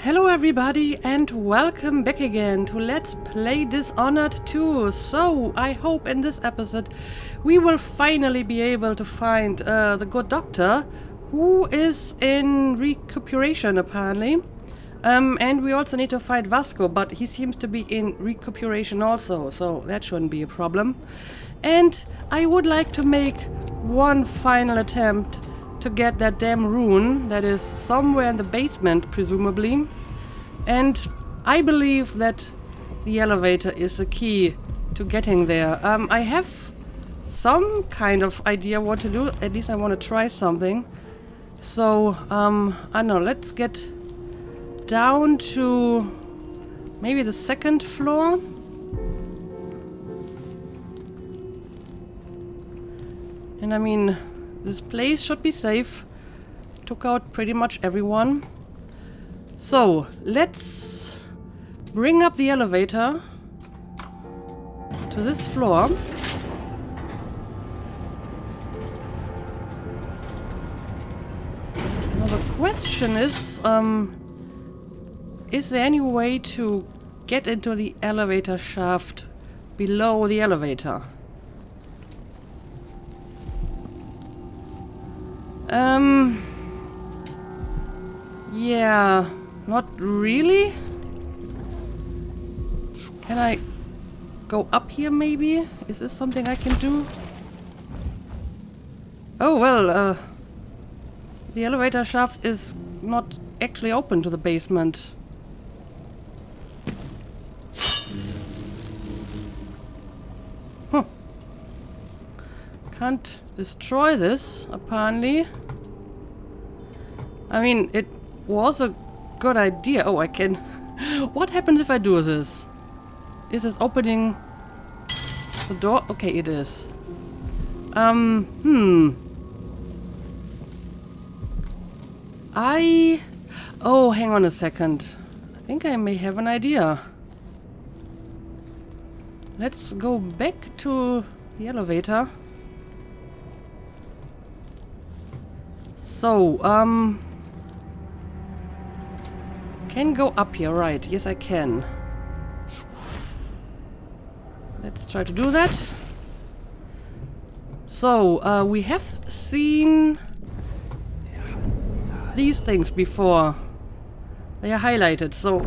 Hello everybody and welcome back again to Let's Play Dishonored 2. So, I hope in this episode we will finally be able to find the good doctor who is in recuperation apparently. And we also need to fight Vasco, but he seems to be in recuperation also, so that shouldn't be a problem. And I would like to make one final attempt to get that damn rune that is somewhere in the basement, presumably. And I believe that the elevator is the key to getting there. I have some kind of idea what to do. At least I want to try something. So, I don't know, let's get down to maybe the second floor. And I mean, this place should be safe. Took out pretty much everyone. So, let's bring up the elevator to this floor. Now the question is there any way to get into the elevator shaft below the elevator? Yeah, not really. Can I go up here maybe? Is this something I can do? Oh, well, the elevator shaft is not actually open to the basement. Huh. Can't destroy this, apparently. I mean, it was a good idea. Oh, I can... What happens if I do this? Is this opening the door? Okay, it is. Oh, hang on a second. I think I may have an idea. Let's go back to the elevator. So, can go up here, right? Yes, I can. Let's try to do that. So, we have seen these things before. They are highlighted, so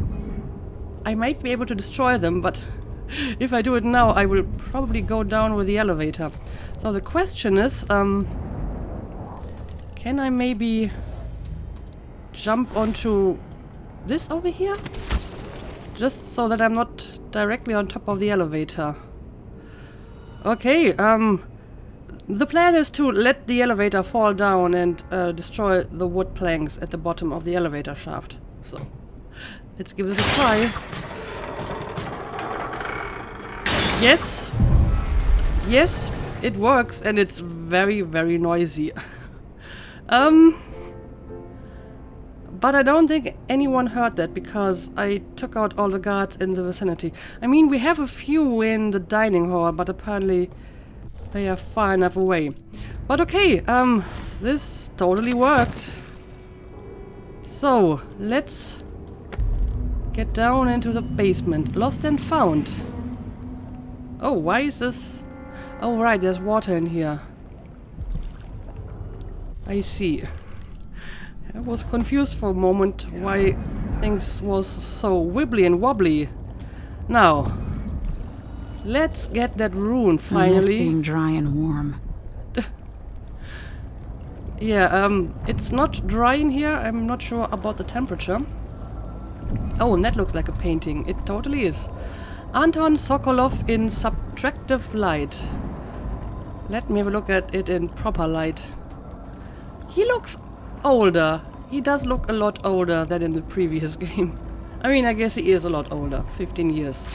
I might be able to destroy them, but if I do it now, I will probably go down with the elevator. So the question is, can I maybe jump onto this over here? Just so that I'm not directly on top of the elevator. Okay, the plan is to let the elevator fall down and destroy the wood planks at the bottom of the elevator shaft. So, let's give this a try. Yes! Yes, it works, and it's very, very noisy. But I don't think anyone heard that because I took out all the guards in the vicinity. I mean, we have a few in the dining hall, but apparently they are far enough away. But okay, this totally worked. So, let's get down into the basement. Lost and found. Oh, why is this? Oh, right, there's water in here. I see. I was confused for a moment why things was so wibbly and wobbly. Now, let's get that rune finally. It's being dry and warm. Yeah, it's not dry in here. I'm not sure about the temperature. Oh, and that looks like a painting. It totally is. Anton Sokolov in subtractive light. Let me have a look at it in proper light. He looks older. He does look a lot older than in the previous game. I mean, I guess he is a lot older. 15 years.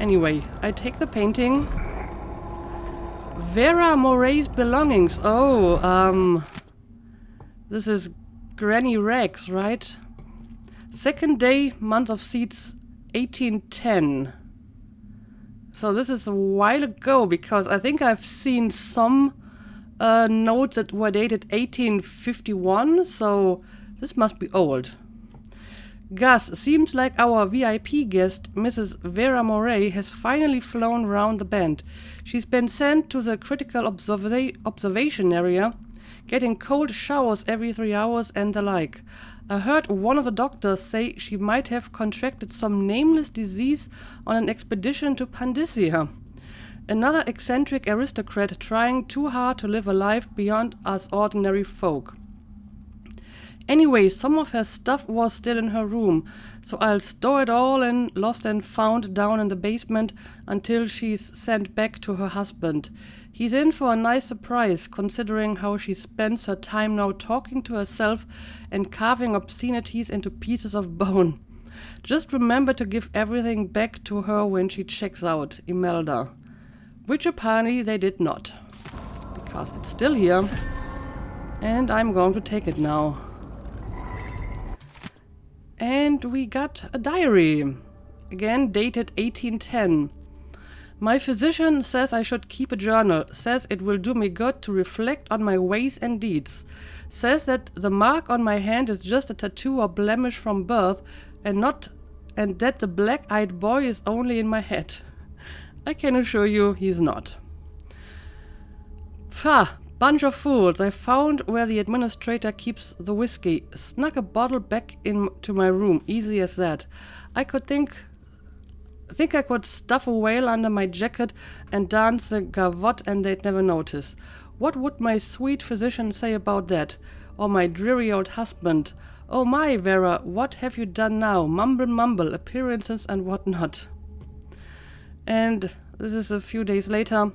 Anyway, I take the painting. Vera Moray's belongings. Oh, this is Granny Rags, right? Second day, month of seeds, 1810. So this is a while ago, because I think I've seen some notes that were dated 1851, so this must be old. Gus, seems like our VIP guest, Mrs. Vera Moray, has finally flown round the bend. She's been sent to the critical observation area, getting cold showers every 3 hours and the like. I heard one of the doctors say she might have contracted some nameless disease on an expedition to Pandyssia. Another eccentric aristocrat trying too hard to live a life beyond us ordinary folk. Anyway, some of her stuff was still in her room, so I'll store it all in lost and found down in the basement until she's sent back to her husband. He's in for a nice surprise, considering how she spends her time now talking to herself and carving obscenities into pieces of bone. Just remember to give everything back to her when she checks out, Imelda. Which apparently they did not, because it's still here, and I'm going to take it now. And we got a diary, again dated 1810. My physician says I should keep a journal, says it will do me good to reflect on my ways and deeds, says that the mark on my hand is just a tattoo or blemish from birth and that the black-eyed boy is only in my head. I can assure you he's not. Pah! Bunch of fools. I found where the administrator keeps the whiskey. Snuck a bottle back into my room. Easy as that. I could think I could stuff a whale under my jacket and dance the gavotte and they'd never notice. What would my sweet physician say about that? Or my dreary old husband? Oh my, Vera, what have you done now? Mumble, mumble, appearances and whatnot. And this is a few days later.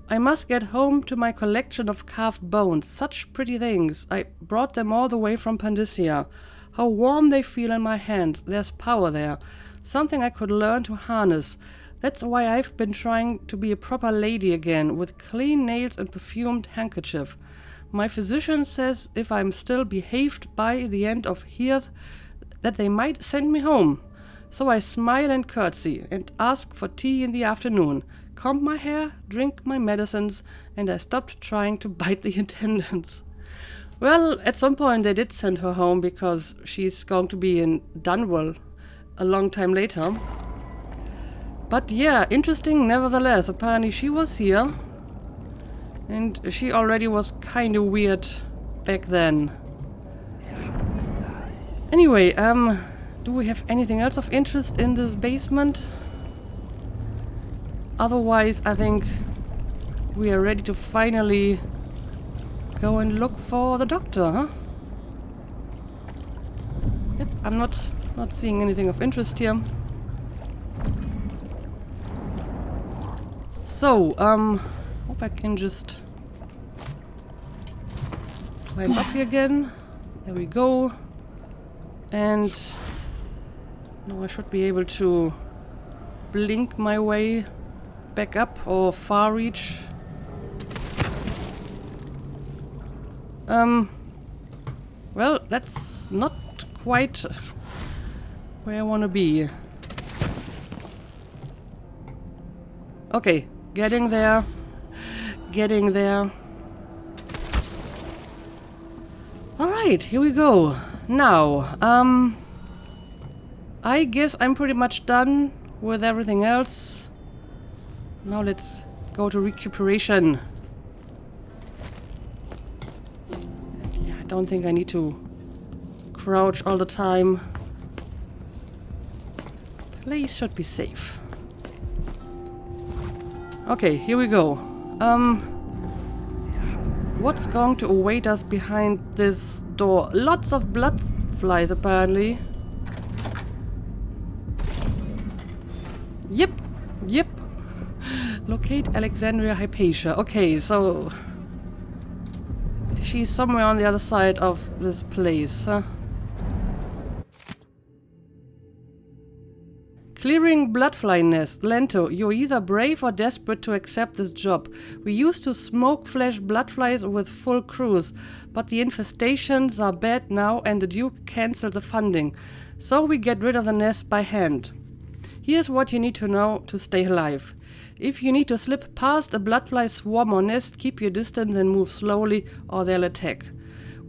I must get home to my collection of carved bones. Such pretty things. I brought them all the way from Pandyssia. How warm they feel in my hands. There's power there. Something I could learn to harness. That's why I've been trying to be a proper lady again, with clean nails and perfumed handkerchief. My physician says if I'm still behaved by the end of here, that they might send me home. So I smile and curtsy and ask for tea in the afternoon, comb my hair, drink my medicines, and I stopped trying to bite the attendants. Well, at some point they did send her home because she's going to be in Dunwell a long time later. But yeah, interesting nevertheless. Apparently she was here and she already was kind of weird back then. Anyway, do we have anything else of interest in this basement? Otherwise, I think we are ready to finally go and look for the doctor, huh? Yep, I'm not seeing anything of interest here. So, hope I can just climb up here again. There we go. And now I should be able to blink my way back up or far reach. Well, that's not quite where I want to be. Okay, getting there. Alright, here we go. Now, I guess I'm pretty much done with everything else. Now let's go to recuperation. Yeah, I don't think I need to crouch all the time. Place should be safe. Okay, here we go. What's going to await us behind this door? Lots of bloodflies, apparently. Yep. Locate Alexandria Hypatia. Okay, so she's somewhere on the other side of this place, huh? Clearing bloodfly nest. Lento, you're either brave or desperate to accept this job. We used to smoke flesh bloodflies with full crews, but the infestations are bad now and the Duke cancelled the funding. So we get rid of the nest by hand. Here's what you need to know to stay alive. If you need to slip past a bloodfly swarm or nest, keep your distance and move slowly or they'll attack.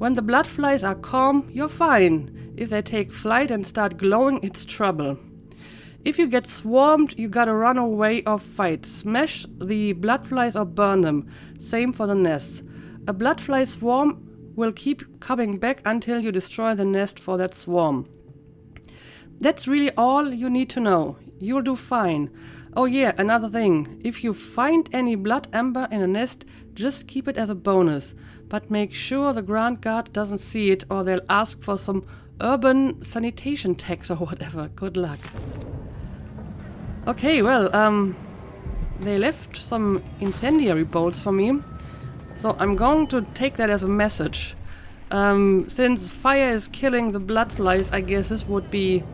When the bloodflies are calm, you're fine. If they take flight and start glowing, it's trouble. If you get swarmed, you gotta run away or fight. Smash the bloodflies or burn them. Same for the nests. A bloodfly swarm will keep coming back until you destroy the nest for that swarm. That's really all you need to know. You'll do fine. Oh yeah, another thing. If you find any blood amber in a nest, just keep it as a bonus. But make sure the Grand Guard doesn't see it or they'll ask for some urban sanitation tax or whatever. Good luck. Okay, well, they left some incendiary bolts for me. So I'm going to take that as a message. Since fire is killing the bloodflies, I guess this would be the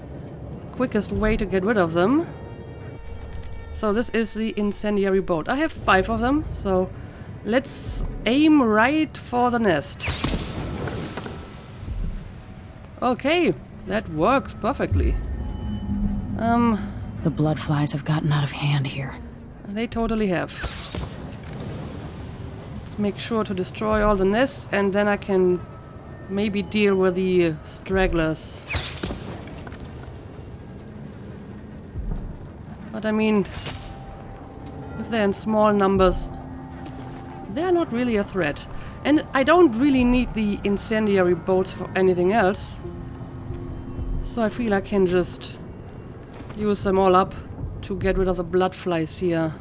quickest way to get rid of them. So this is the incendiary bolt. I have 5 of them, so let's aim right for the nest. Okay, that works perfectly. The bloodflies have gotten out of hand here. They totally have. Let's make sure to destroy all the nests and then I can maybe deal with the stragglers. But I mean, if they're in small numbers, they're not really a threat. And I don't really need the incendiary bolts for anything else. So I feel I can just use them all up to get rid of the bloodflies here.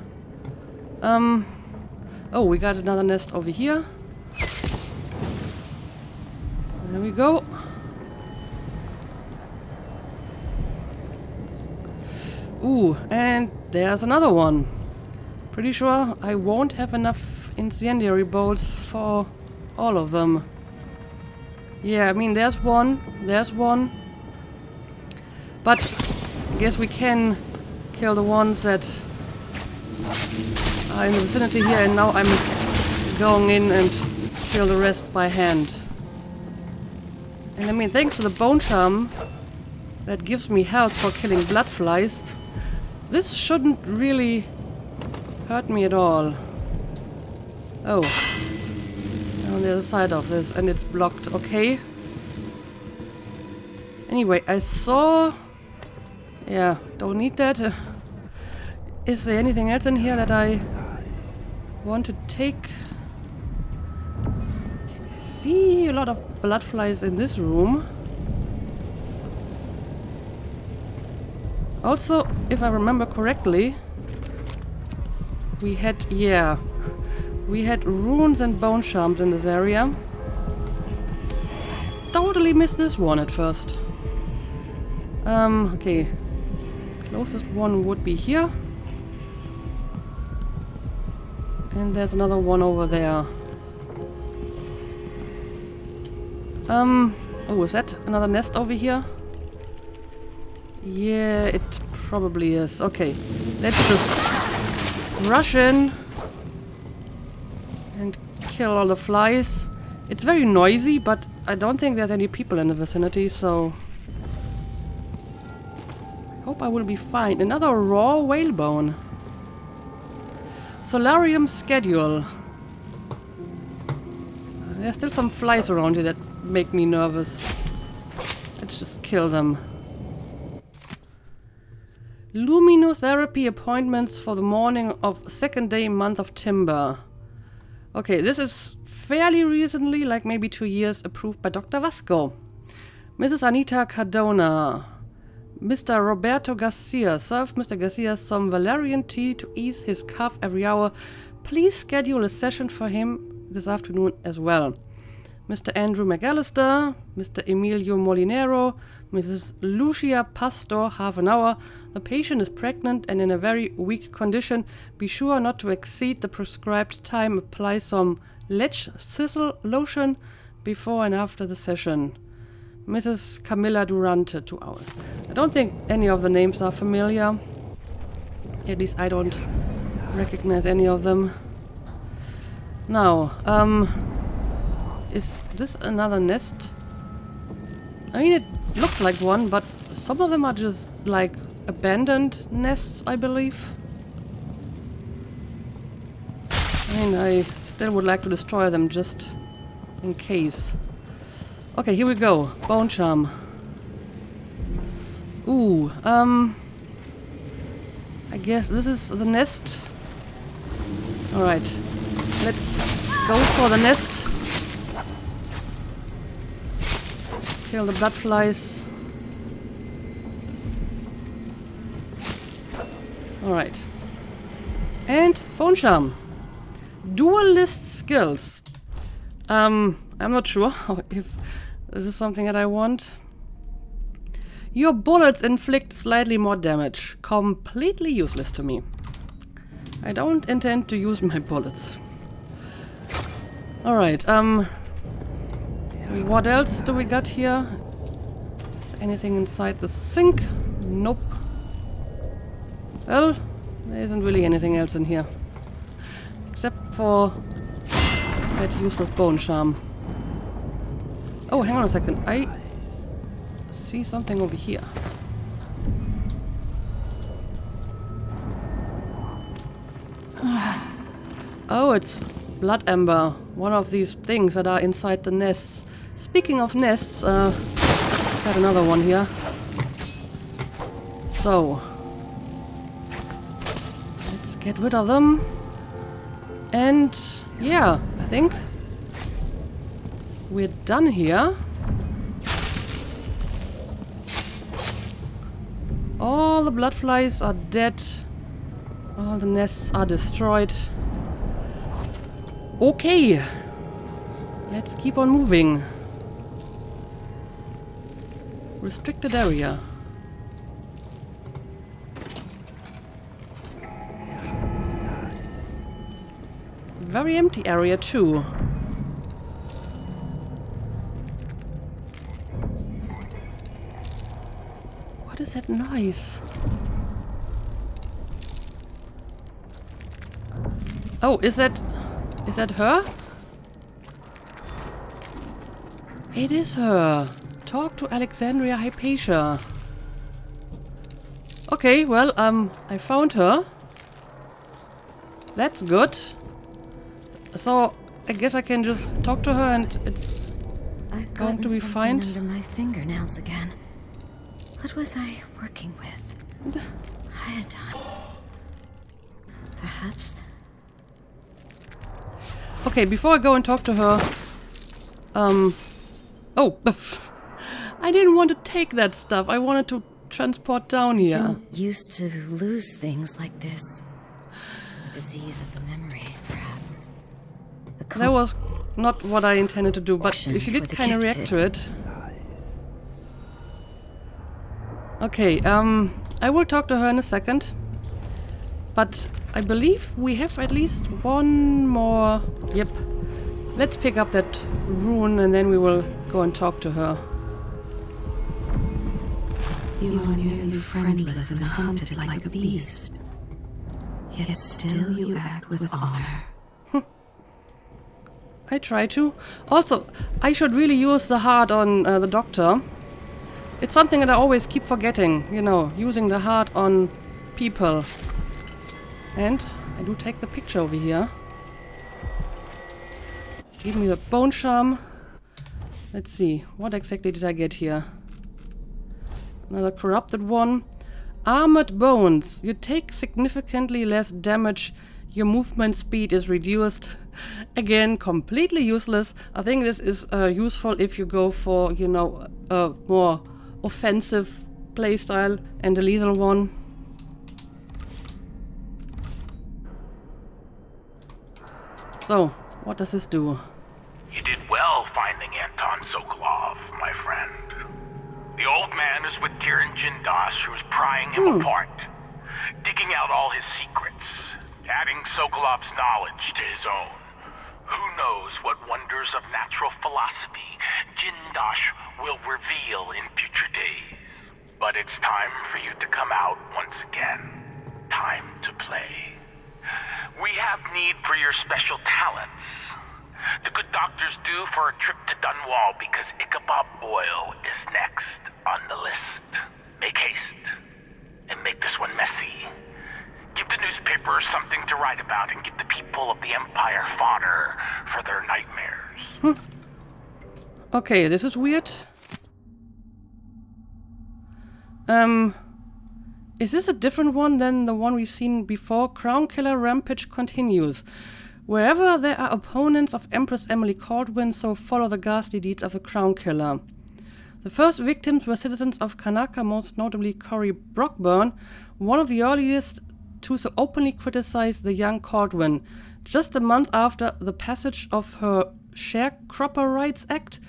Oh, we got another nest over here. There we go. Ooh, and there's another one. Pretty sure I won't have enough incendiary bolts for all of them. Yeah, I mean, there's one. But I guess we can kill the ones that are in the vicinity here, and now I'm going in and kill the rest by hand. And I mean, thanks to the bone charm that gives me health for killing bloodflies, this shouldn't really hurt me at all. Oh. On the other side of this, and it's blocked. Okay. Anyway, I saw... Yeah, don't need that. Is there anything else in here that I want to take? I see a lot of bloodflies in this room. Also, if I remember correctly, we had runes and bone charms in this area. Totally missed this one at first. Okay. Closest one would be here. And there's another one over there. Oh, is that another nest over here? Yeah, it probably is. Okay, let's just rush in and kill all the flies. It's very noisy, but I don't think there's any people in the vicinity, so I hope I will be fine. Another raw whalebone. Solarium schedule. There's still some flies around here that make me nervous. Let's just kill them. Luminotherapy appointments for the morning of second day month of Timber. Okay, this is fairly recently, like maybe 2 years, approved by Dr. Vasco. Mrs. Anita Cardona. Mr. Roberto Garcia. Serve Mr. Garcia some valerian tea to ease his cough every hour. Please schedule a session for him this afternoon as well. Mr. Andrew McAllister, Mr. Emilio Molinero, Mrs. Lucia Pastor, half an hour. The patient is pregnant and in a very weak condition. Be sure not to exceed the prescribed time. Apply some Lech Sissel lotion before and after the session. Mrs. Camilla Durante, 2 hours. I don't think any of the names are familiar. At least I don't recognize any of them. Now, is this another nest? I mean, it looks like one, but some of them are just like abandoned nests, I believe. I mean, I still would like to destroy them just in case. Okay, here we go. Bone charm. Ooh, I guess this is the nest. Alright. Let's go for the nest. Kill the bloodflies. Alright. And bone charm. Duelist skills. I'm not sure if this is something that I want. Your bullets inflict slightly more damage. Completely useless to me. I don't intend to use my bullets. Alright, what else do we got here? Is there anything inside the sink? Nope. Well, there isn't really anything else in here. Except for that useless bone charm. Oh, hang on a second. I see something over here. Oh, it's blood ember. One of these things that are inside the nests. Speaking of nests, got another one here. So, let's get rid of them. And yeah, I think we're done here. All the bloodflies are dead. All the nests are destroyed. Okay. Let's keep on moving. Restricted area. Very empty area too. What is that noise? Oh, is that her? It is her. Talk to Alexandria Hypatia. Okay, well, I found her. That's good. So, I guess I can just talk to her and it's going to be fine. Under my fingernails again. What was I working with? Hypatia. Perhaps. Okay, before I go and talk to her, oh, I didn't want to take that stuff. I wanted to transport down here. Don't used to lose things like this. Disease of the memory, perhaps. That was not what I intended to do, but she did kind of react to it. Okay, I will talk to her in a second. But I believe we have at least one more. Yep. Let's pick up that rune and then we will go and talk to her. You are nearly friendless and hunted like a beast. Yet still you act with honor. I try to. Also, I should really use the heart on the doctor. It's something that I always keep forgetting, you know, using the heart on people. And I do take the picture over here. Give me the bone charm. Let's see, what exactly did I get here? Another corrupted one. Armored bones. You take significantly less damage. Your movement speed is reduced. Again, completely useless. I think this is useful if you go for, you know, a more offensive playstyle and a lethal one. So, what does this do? You did well finding Anton Sokolov, my friend. The old man is with Kiran Jindash, who's prying him apart, digging out all his secrets, adding Sokolov's knowledge to his own. Who knows what wonders of natural philosophy Jindash will reveal in future days. But it's time for you to come out once again. Time to play. We have need for your special talents. The good doctor's due for a trip to Dunwall because Ichabod Boyle is next on the list. Make haste, and make this one messy. Give the newspapers something to write about and give the people of the Empire fodder for their nightmares. Okay, this is weird. Is this a different one than the one we've seen before? Crown Killer Rampage continues. Wherever there are opponents of Empress Emily Caldwin, so follow the ghastly deeds of the Crown Killer. The first victims were citizens of Kanaka, most notably Cory Brockburn, one of the earliest to so openly criticize the young Caldwin. Just a month after the passage of her Sharecropper Rights Act,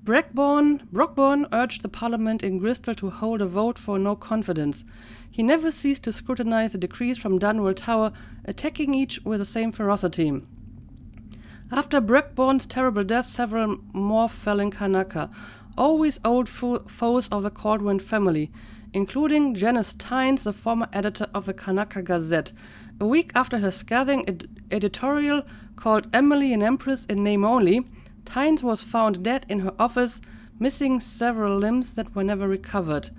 Brockburn urged the parliament in Bristol to hold a vote for no confidence. He never ceased to scrutinize the decrees from Dunwell Tower, attacking each with the same ferocity. After Brockburn's terrible death, several more fell in Kanaka, always old foes of the Caldwin family, including Janice Tynes, the former editor of the Kanaka Gazette. A week after her scathing editorial called Emily an Empress in name only, Tynes was found dead in her office, missing several limbs that were never recovered.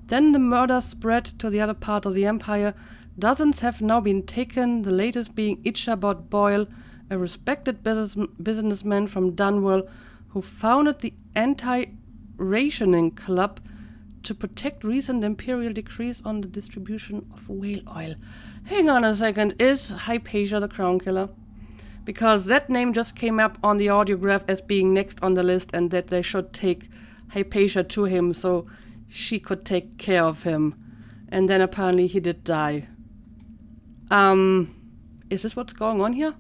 Then the murder spread to the other part of the empire. Dozens have now been taken, the latest being Ichabod Boyle, a respected businessman from Dunwell, who founded the Anti-Rationing Club to protect recent imperial decrees on the distribution of whale oil. Hang on a second, is Hypatia the Crown Killer? Because that name just came up on the audiograph as being next on the list, and that they should take Hypatia to him so she could take care of him. And then apparently he did die. Is this what's going on here?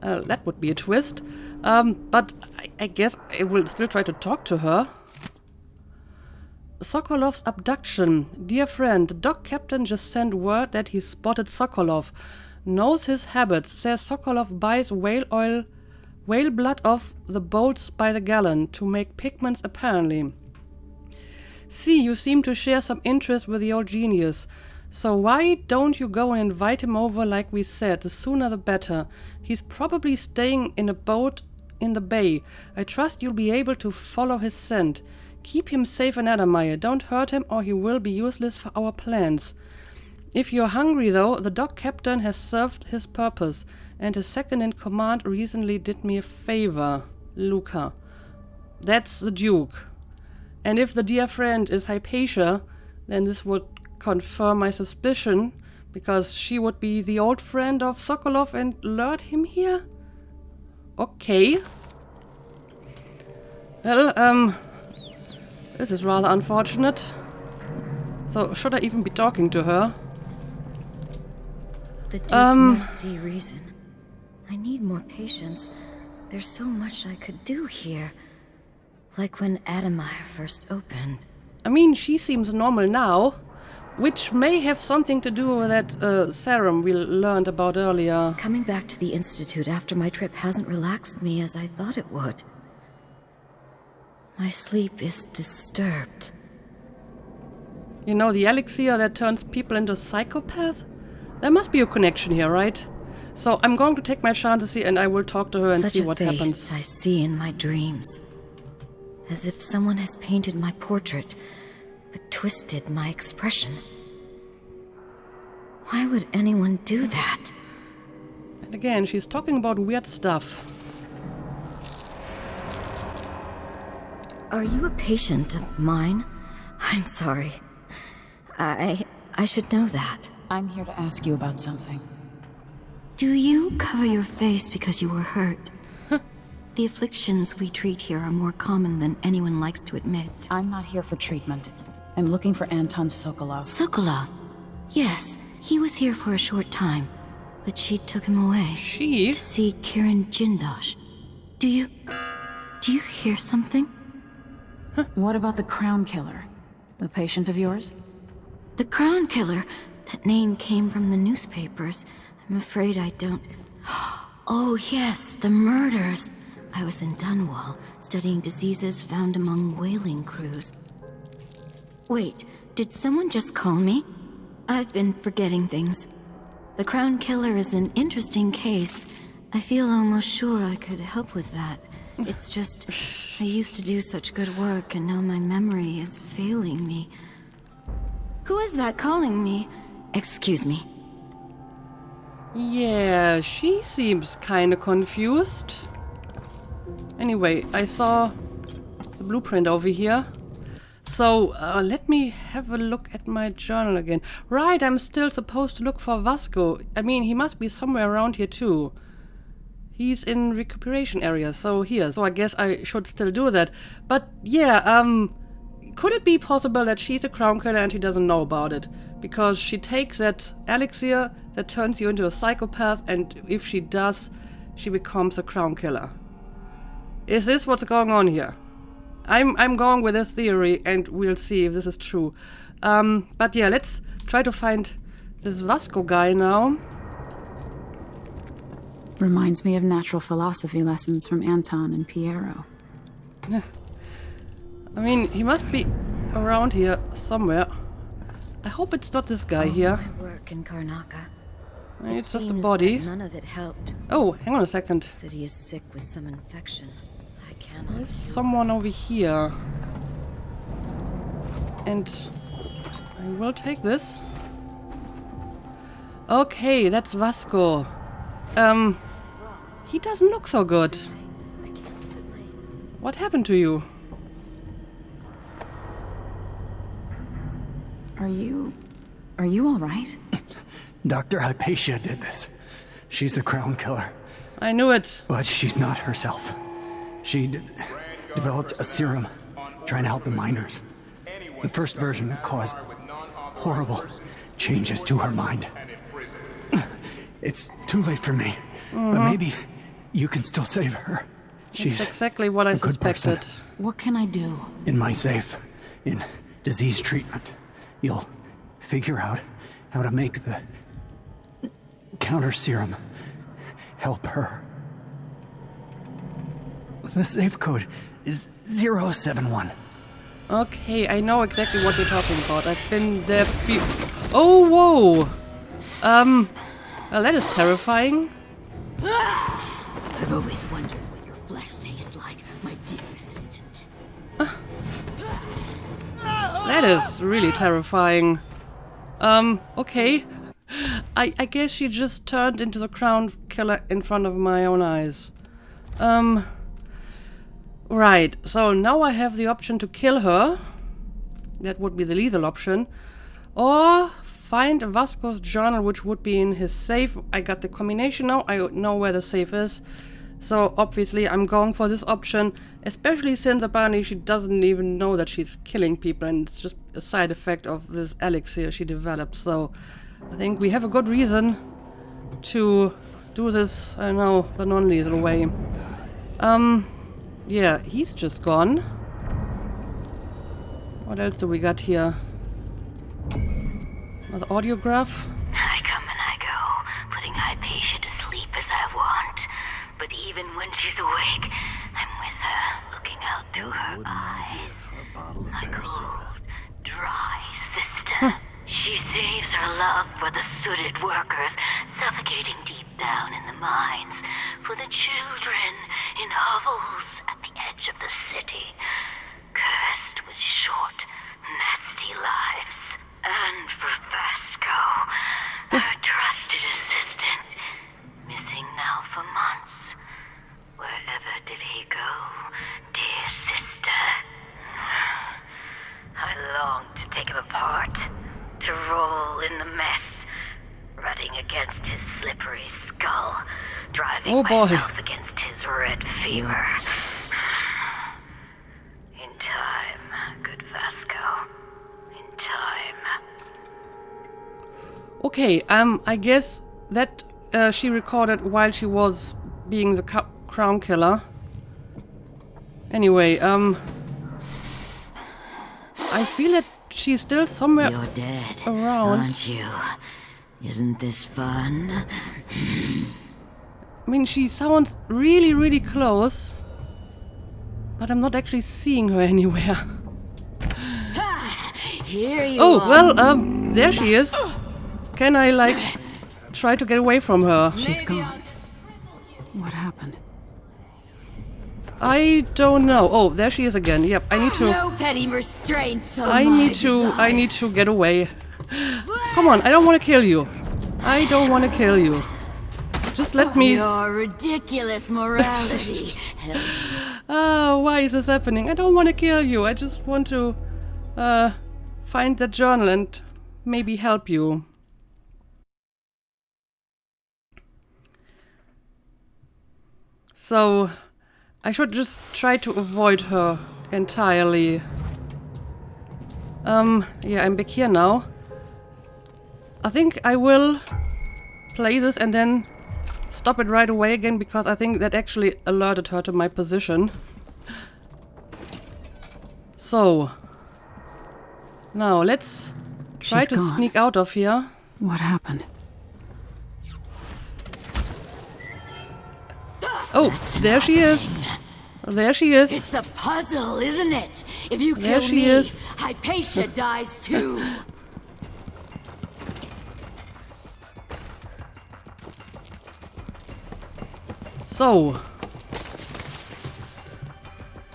That would be a twist. But I guess I will still try to talk to her. Sokolov's abduction. Dear friend, the dock captain just sent word that he spotted Sokolov. Knows his habits. Says Sokolov buys whale blood off the boats by the gallon to make pigments apparently. See, you seem to share some interest with the old genius. So why don't you go and invite him over like we said? The sooner the better. He's probably staying in a boat in the bay. I trust you'll be able to follow his scent. Keep him safe in Adamire. Don't hurt him or he will be useless for our plans. If you're hungry though, the dock captain has served his purpose, and his second in command recently did me a favor. Luca. That's the Duke. And if the dear friend is Hypatia, then this would confirm my suspicion, because she would be the old friend of Sokolov and lured him here? Okay. Well, this is rather unfortunate. So, should I even be talking to her? The Duke must see reason. I need more patience. There's so much I could do here. Like when Adamire first opened. I mean, she seems normal now, which may have something to do with that serum we learned about earlier. Coming back to the Institute after my trip hasn't relaxed me as I thought it would. My sleep is disturbed. You know, the elixir that turns people into psychopaths? There must be a connection here, right? So I'm going to take my chances here and I will talk to her and see what happens. Such a face I see in my dreams. As if someone has painted my portrait, but twisted my expression. Why would anyone do that? And again, she's talking about weird stuff. Are you a patient of mine? I'm sorry. I should know that. I'm here to ask you about something. Do you cover your face because you were hurt? The afflictions we treat here are more common than anyone likes to admit. I'm not here for treatment. I'm looking for Anton Sokolov. Sokolov? Yes, he was here for a short time, but she took him away. She? To see Kirin Jindosh. Do you hear something? What about the Crown Killer? The patient of yours? The Crown Killer? That name came from the newspapers. I'm afraid I don't... Oh yes, the murders. I was in Dunwall, studying diseases found among whaling crews. Wait, did someone just call me? I've been forgetting things. The Crown Killer is an interesting case. I feel almost sure I could help with that. It's just, I used to do such good work, and now my memory is failing me. Who is that calling me? Excuse me. Yeah, she seems kinda confused. Anyway, I saw the blueprint over here. So, let me have a look at my journal again. Right, I'm still supposed to look for Vasco. I mean, he must be somewhere around here too. He's in recuperation area, so here. So I guess I should still do that. But yeah, could it be possible that she's a crown killer and she doesn't know about it? Because she takes that elixir that turns you into a psychopath, and if she does, she becomes a crown killer. Is this what's going on here? I'm going with this theory, and we'll see if this is true. But yeah, let's try to find this Vasco guy now. Reminds me of natural philosophy lessons from Anton and Piero. I mean, he must be around here somewhere. I hope it's not this guy here. My work in Karnaca. It's just a body. None of it helped. Oh, hang on a second. The city is sick with some infection. I cannot. There's someone over here. And I will take this. Okay, that's Vasco. He doesn't look so good. What happened to you? Are you all right? Dr. Hypatia did this. She's the crown killer. I knew it. But she's not herself. She developed a serum trying to help the miners. The first version caused horrible changes to her mind. It's too late for me, but maybe you can still save her. She's That's exactly what I a good suspected. person. What can I do? In my safe, in disease treatment, you'll figure out how to make the counter serum help her. The safe code is 071. Okay, I know exactly what you're talking about. I've been there Oh, whoa! Well, that is terrifying. I've always wondered what your flesh tastes like, my dear assistant. That is really terrifying. Okay. I guess she just turned into the crown killer in front of my own eyes. Right, so now I have the option to kill her. That would be the lethal option. Or find Vasco's journal, which would be in his safe. I got the combination now. I know where the safe is. So obviously I'm going for this option, especially since apparently she doesn't even know that she's killing people, and it's just a side effect of this elixir she developed. So I think we have a good reason to do this, I don't know, the non-lethal way. Yeah, he's just gone. What else do we got here? Another audiograph. I come and I go, putting Hypatia to sleep as I want. But even when she's awake, I'm with her, looking out through her eyes. My cold, dry sister. She saves her love for the sooted workers, suffocating deep down in the mines. For the children in hovels at the edge of the city, cursed with short, nasty lives. And for Vasco, her trusted assistant, missing now for months. Wherever did he go, dear sister? I long to take him apart, to roll in the mess, rutting against his slippery skull, driving myself against his red fever. In time, good Vasco. In time. Okay, I guess that she recorded while she was being the crown killer. Anyway, I feel that she's still somewhere You're dead, around. aren't you? Isn't this fun? I mean, she sounds really, really close, but I'm not actually seeing her anywhere. Here you Oh, are. well, there she is. Can I, like, try to get away from her? She's gone. What happened? I don't know. Oh, there she is again. Yep, I need to... No petty restraints on I need to get away. Come on, I don't want to kill you. I don't want to kill you. Just let me... Your ridiculous morality. Oh, why is this happening? I don't want to kill you. I just want to find that journal and maybe help you. So, I should just try to avoid her entirely. Yeah, I'm back here now. I think I will play this and then stop it right away again, because I think that actually alerted her to my position. So, now let's try to sneak out of here. What happened? Oh, there she is. There she is. It's a puzzle, isn't it? If you There kill she me, is. Hypatia dies too. So,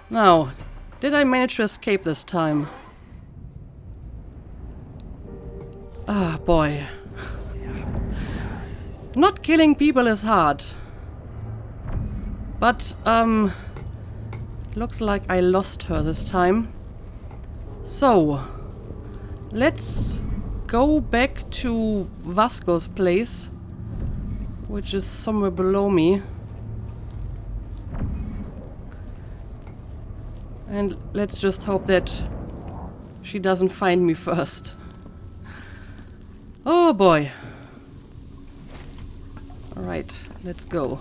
now, did I manage to escape this time? Ah, boy. Not killing people is hard. But, looks like I lost her this time. So, let's go back to Vasco's place, which is somewhere below me. And let's just hope that she doesn't find me first. Oh boy. Alright, let's go.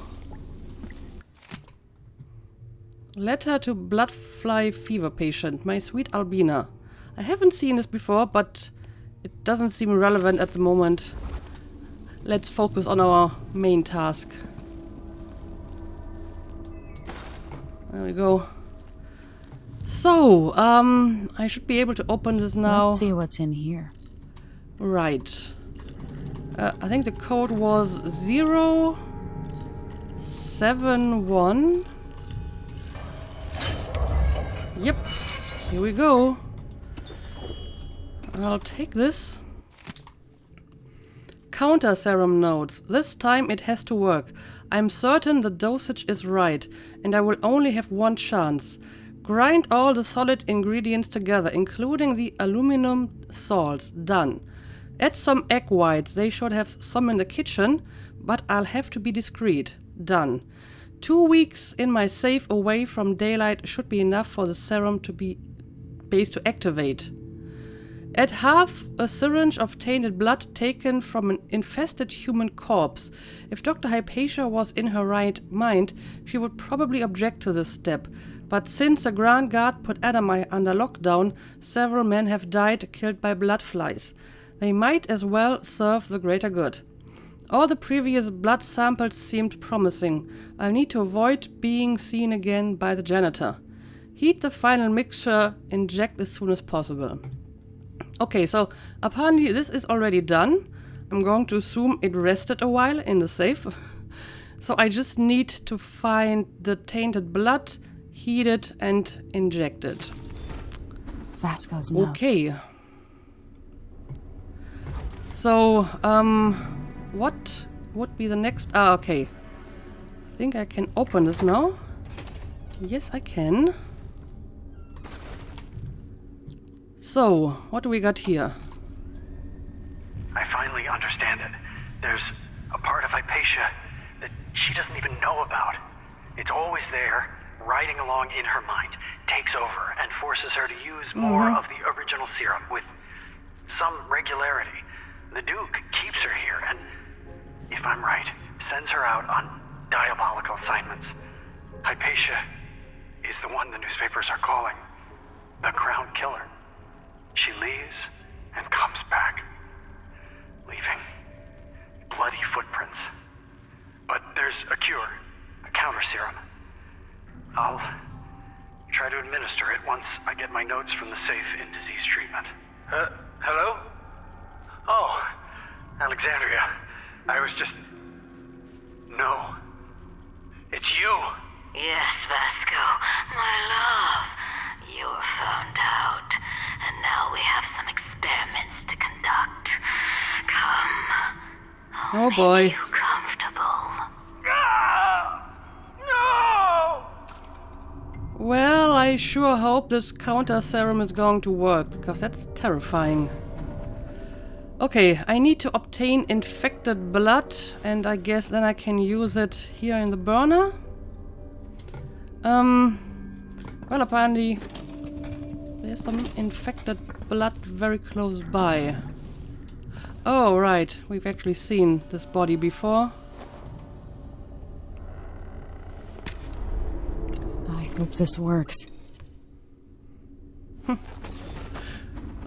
Letter to bloodfly fever patient, my sweet Albina. I haven't seen this before, but it doesn't seem relevant at the moment. Let's focus on our main task. There we go. So, I should be able to open this now. Let's see what's in here. Right. I think the code was 071. Yep. Here we go. I'll take this. Counter serum notes. This time it has to work. I'm certain the dosage is right, and I will only have one chance. Grind all the solid ingredients together, including the aluminum salts. Done. Add some egg whites. They should have some in the kitchen, but I'll have to be discreet. Done. 2 weeks in my safe away from daylight should be enough for the serum base to activate. Add half a syringe of tainted blood taken from an infested human corpse. If Dr. Hypatia was in her right mind, she would probably object to this step. But since the Grand Guard put Adamai under lockdown, several men have died killed by bloodflies. They might as well serve the greater good. All the previous blood samples seemed promising. I'll need to avoid being seen again by the janitor. Heat the final mixture, inject as soon as possible. Okay, so apparently this is already done. I'm going to assume it rested a while in the safe. So I just need to find the tainted blood, heat it, and inject it. Vasco's notes. Okay. So, what would be the next? Ah, okay. I think I can open this now. Yes, I can. So, what do we got here? I finally understand it. There's a part of Hypatia that she doesn't even know about. It's always there, riding along in her mind, takes over and forces her to use more of the original serum with some regularity. The Duke keeps her here and, if I'm right, sends her out on diabolical assignments. Hypatia is the one the newspapers are calling the Crown Killer. She leaves and comes back, leaving bloody footprints. But there's a cure, a counter serum. I'll try to administer it once I get my notes from the safe in disease treatment. Hello? Oh, Alexandria. I was just... No. It's you. Yes, Vasco, my love. You were found out, and now we have some experiments to conduct. Come. Oh boy. Make you comfortable. Well, I sure hope this counter serum is going to work, because that's terrifying. Okay, I need to obtain infected blood, and I guess then I can use it here in the burner. Well, apparently there's some infected blood very close by. Oh, right, we've actually seen this body before. I hope this works.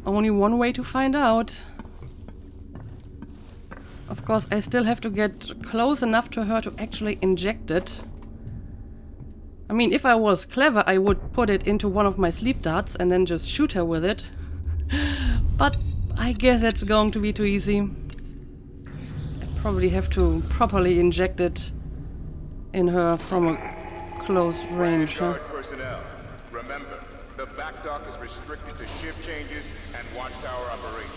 Only one way to find out. Of course, I still have to get close enough to her to actually inject it. I mean, if I was clever, I would put it into one of my sleep darts and then just shoot her with it. But I guess that's going to be too easy. I probably have to properly inject it in her from a close range. Huh? Personnel, remember, the back dock is restricted to shift changes and watchtower operations.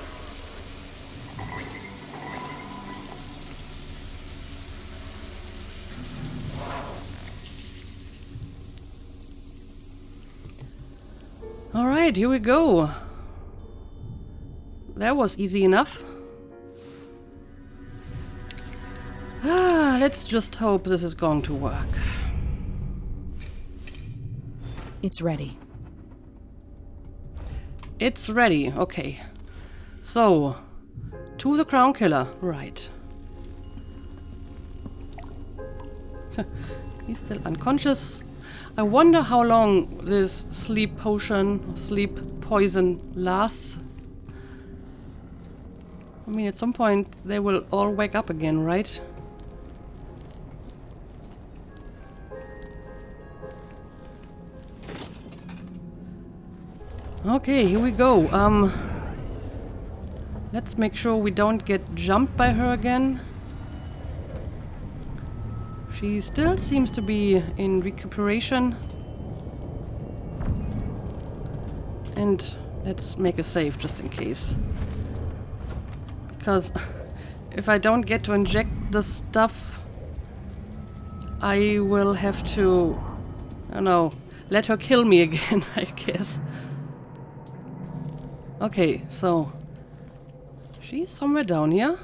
Alright, here we go. That was easy enough. Let's just hope this is going to work. It's ready. It's ready, okay. So, to the Crown Killer, right. He's still unconscious. I wonder how long this sleep potion, sleep poison lasts. I mean, at some point they will all wake up again, right? Okay, here we go. Let's make sure we don't get jumped by her again. She still seems to be in recuperation. And let's make a save just in case. Because if I don't get to inject the stuff, I will have to, I don't know, let her kill me again, I guess. Okay, so she's somewhere down here.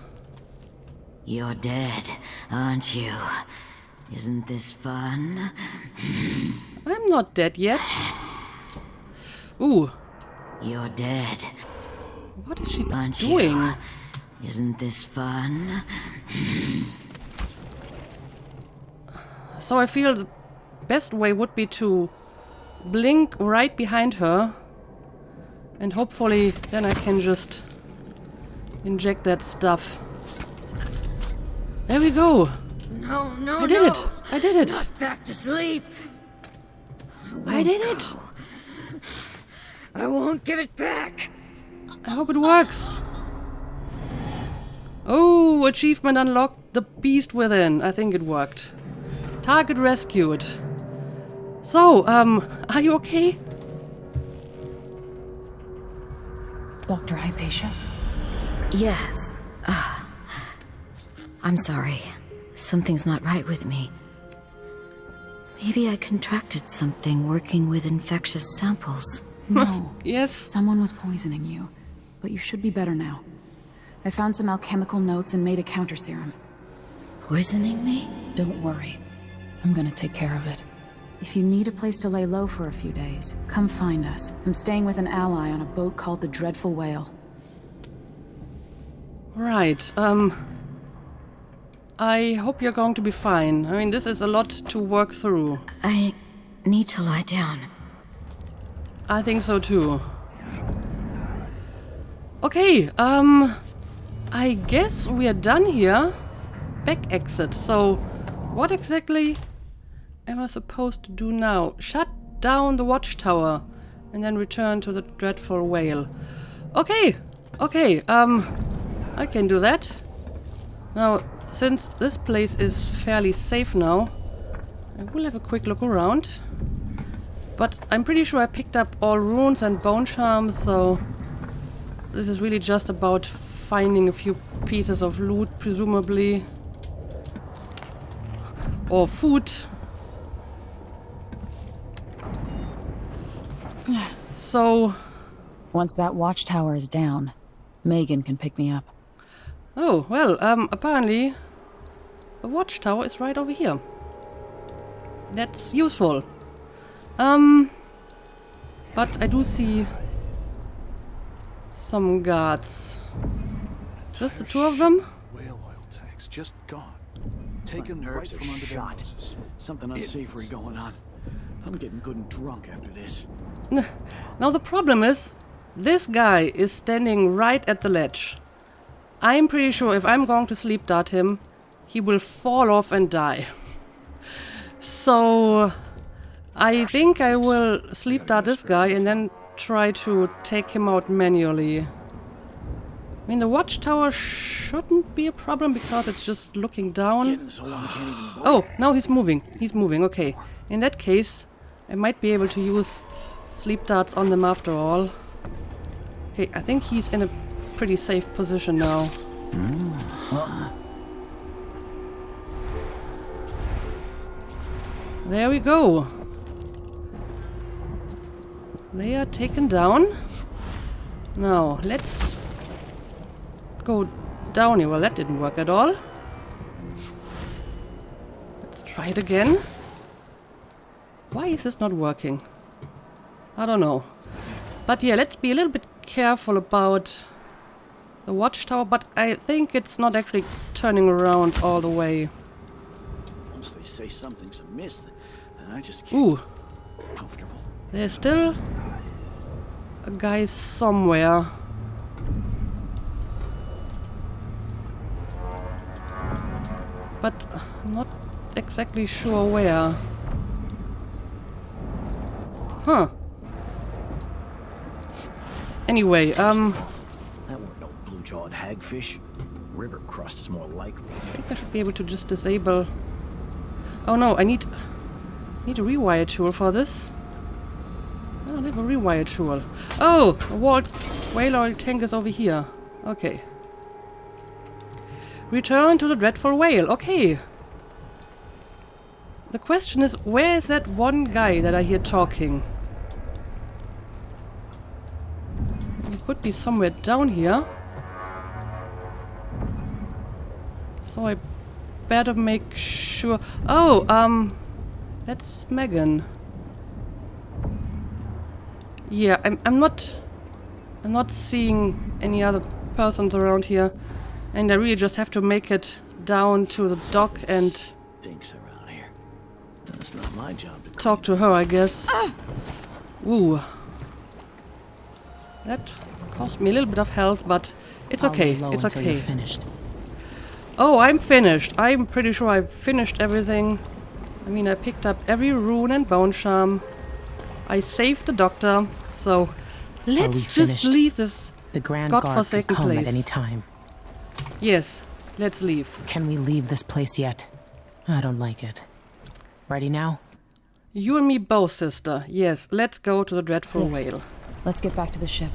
You're dead, aren't you? Isn't this fun? I'm not dead yet. Ooh. You're dead, What is she aren't doing? you? Isn't this fun? So I feel the best way would be to blink right behind her. And hopefully then I can just inject that stuff. There we go. No, no, I did it. I did it. Not back to sleep. I did it. I won't give it back. I hope it works. Oh, achievement unlocked. The beast within. I think it worked. Target rescued. So, are you okay? Dr. Hypatia? Yes. I'm sorry. Something's not right with me. Maybe I contracted something working with infectious samples. No. Yes. Someone was poisoning you. But you should be better now. I found some alchemical notes and made a counter serum. Poisoning me? Don't worry. I'm gonna take care of it. If you need a place to lay low for a few days, come find us. I'm staying with an ally on a boat called the Dreadful Whale. Right, I hope you're going to be fine. I mean, this is a lot to work through. I need to lie down. I think so too. Okay, I guess we are done here. Back exit. So, what exactly am I supposed to do now? Shut down the watchtower and then return to the Dreadful Whale. Okay, okay, I can do that. Now, since this place is fairly safe now, I will have a quick look around. But I'm pretty sure I picked up all runes and bone charms, so this is really just about finding a few pieces of loot, presumably. Or food. So... Once that watchtower is down, Megan can pick me up. Oh, well, apparently the watchtower is right over here. That's useful. But I do see some guards. Just the two of them? Whale oil tanks just gone. Taken My right nerves from are under their shot. noses. Something unsavory going on. I'm getting good and drunk after this. Now the problem is, this guy is standing right at the ledge. I'm pretty sure if I'm going to sleep dart him, he will fall off and die. So I think I will sleep dart this guy and then try to take him out manually. I mean, the watchtower shouldn't be a problem because it's just looking down. Oh, now he's moving. He's moving, okay. In that case, I might be able to use sleep darts on them after all. Okay, I think he's in a pretty safe position now. There we go. They are taken down. Now, let's go down here. Well, that didn't work at all. Let's try it again. Why is this not working? I don't know. But yeah, let's be a little bit careful about the watchtower, but I think it's not actually turning around all the way. Once they say something's amiss, then I just Ooh, get comfortable. there's still a guy somewhere. But I'm not exactly sure where. Huh. Anyway, That weren't no blue-jawed hagfish. River crust is more likely. I think I should be able to just disable... Oh no, I need a rewire tool for this. I don't have a rewire tool. Oh! A whale oil tank is over here. Okay. Return to the dreadful whale. Okay. The question is, where is that one guy that I hear talking? He could be somewhere down here. So I better make sure... Oh, that's Megan. Yeah, I'm not seeing any other persons around here. And I really just have to make it down to the dock and Stinks around here. That's not my job to talk to her, I guess. Ooh. That cost me a little bit of health, but it's okay. It's okay. You're finished. Oh, I'm finished. I'm pretty sure I've finished everything. I mean, I picked up every rune and bone charm. I saved the doctor. So let's just finished? leave this The Grand Guard could godforsaken come place. at any time. Yes, let's leave. Can we leave this place yet? I don't like it. Ready now? You and me both, sister. Yes, let's go to the dreadful Yes. whale. Let's get back to the ship.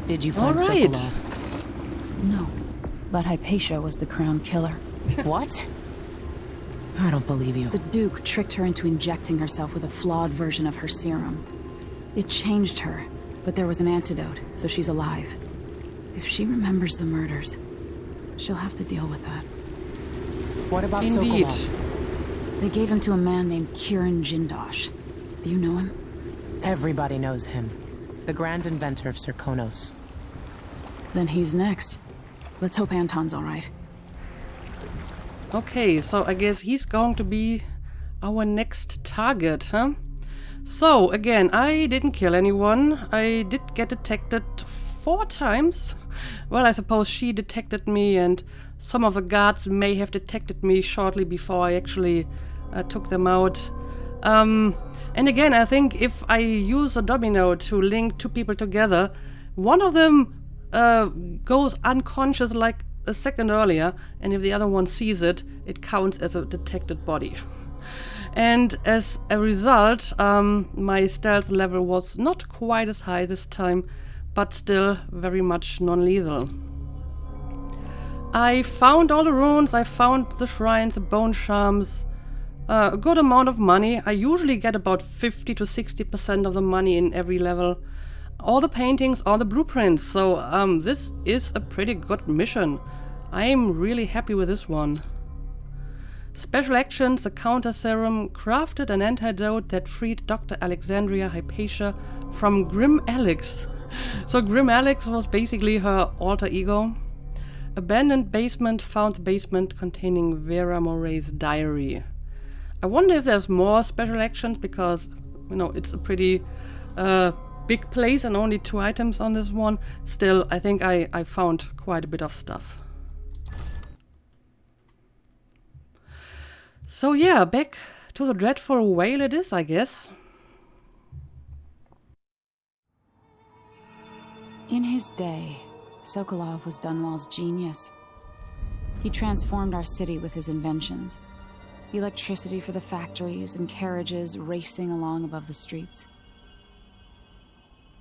Did you find All right. Sokolov? No, but Hypatia was the crown killer. What? I don't believe you. The Duke tricked her into injecting herself with a flawed version of her serum. It changed her, but there was an antidote, so she's alive. If she remembers the murders, she'll have to deal with that. What about Indeed. Sokolov? They gave him to a man named Kieran Jindosh. Do you know him? Everybody knows him. The grand inventor of Serkonos. Then he's next. Let's hope Anton's all right. Okay, so I guess he's going to be our next target, huh? So, again, I didn't kill anyone. I did get detected 4 times. Well, I suppose she detected me, and some of the guards may have detected me shortly before I actually took them out. And again, I think if I use a domino to link 2 people together, one of them goes unconscious like a second earlier, and if the other one sees it, it counts as a detected body. And as a result, my stealth level was not quite as high this time, but still very much non-lethal. I found all the runes, I found the shrines, the bone charms. a good amount of money. I usually get about 50 to 60% of the money in every level. All the paintings, all the blueprints, so this is a pretty good mission. I'm really happy with this one. Special actions, the counter serum crafted an antidote that freed Dr. Alexandria Hypatia from Grim Alex. So Grim Alex was basically her alter ego. Abandoned basement found the basement containing Vera Moray's diary. I wonder if there's more special actions because, you know, it's a pretty big place and only 2 items on this one. Still, I think I found quite a bit of stuff. So yeah, back to the dreadful whale it is, I guess. In his day, Sokolov was Dunwall's genius. He transformed our city with his inventions. Electricity for the factories and carriages racing along above the streets.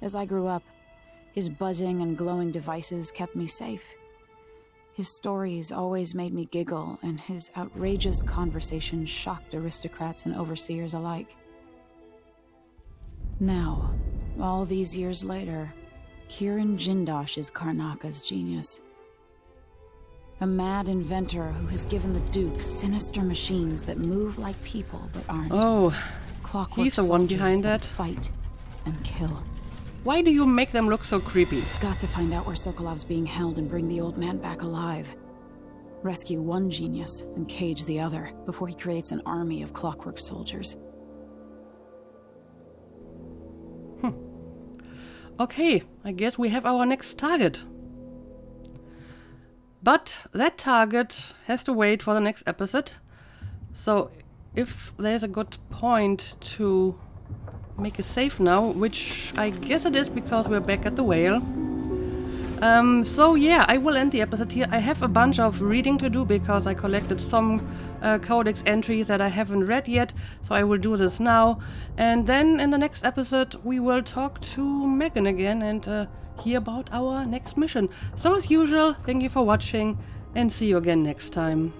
As I grew up, his buzzing and glowing devices kept me safe. His stories always made me giggle, and his outrageous conversations shocked aristocrats and overseers alike. Now, all these years later, Kiran Jindosh is Karnaka's genius. A mad inventor who has given the Duke sinister machines that move like people but aren't. Oh, Clockwork he's the one behind that. Fight and kill. Why do you make them look so creepy? Got to find out where Sokolov's being held and bring the old man back alive. Rescue one genius and cage the other before he creates an army of Clockwork soldiers. Okay, I guess we have our next target. But that target has to wait for the next episode. So if there's a good point to make a save now, which I guess it is because we're back at the whale. So yeah, I will end the episode here. I have a bunch of reading to do because I collected some codex entries that I haven't read yet, so I will do this now. And then in the next episode we will talk to Megan again and hear about our next mission. So as usual, thank you for watching and see you again next time.